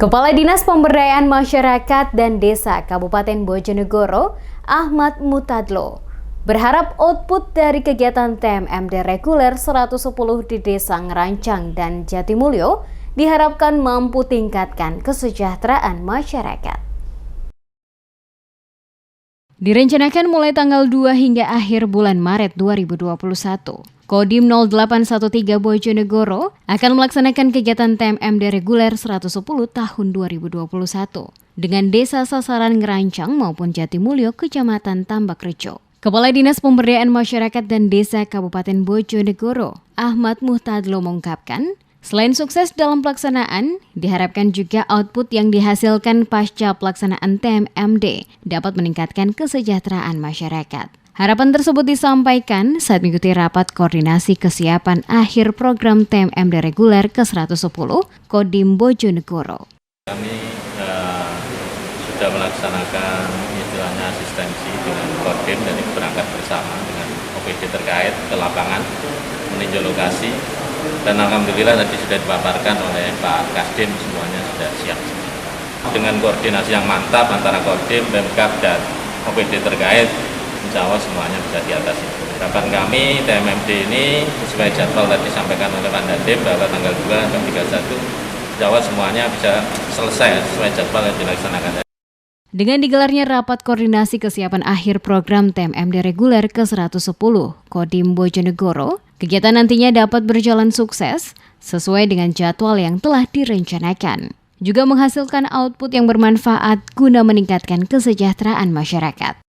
Kepala Dinas Pemberdayaan Masyarakat dan Desa Kabupaten Bojonegoro, Ahmad Mutadlo, berharap output dari kegiatan TMMD reguler 110 di Desa Ngerancang dan Jatimulyo diharapkan mampu tingkatkan kesejahteraan masyarakat. Direncanakan mulai tanggal 2 hingga akhir bulan Maret 2021. Kodim 0813 Bojonegoro akan melaksanakan kegiatan TMMD reguler 110 tahun 2021 dengan desa sasaran Ngerancang maupun Jatimulyo, Kecamatan Tambakrejo. Kepala Dinas Pemberdayaan Masyarakat dan Desa Kabupaten Bojonegoro, Ahmad Mutadlo mengungkapkan, selain sukses dalam pelaksanaan, diharapkan juga output yang dihasilkan pasca pelaksanaan TMMD dapat meningkatkan kesejahteraan masyarakat. Harapan tersebut disampaikan saat mengikuti rapat koordinasi kesiapan akhir program TMMD reguler ke-110 Kodim Bojonegoro. Kami sudah melaksanakan istilahnya asistensi dengan Kodim dari berangkat bersama dengan OPD terkait ke lapangan, meninjau lokasi, dan alhamdulillah tadi sudah dipaparkan oleh Pak Kasdim, semuanya sudah siap. Dengan koordinasi yang mantap antara Kodim, Pemkab, dan OPD terkait, insya Allah semuanya bisa diatasi. Harapan kami TMMD ini sesuai jadwal tadi disampaikan oleh Pak Dandim bahwa tanggal 2 sampai 31 insya Allah semuanya bisa selesai sesuai jadwal yang dilaksanakan. Dengan digelarnya rapat koordinasi kesiapan akhir program TMMD reguler ke-110 Kodim Bojonegoro, kegiatan nantinya dapat berjalan sukses sesuai dengan jadwal yang telah direncanakan. Juga menghasilkan output yang bermanfaat guna meningkatkan kesejahteraan masyarakat.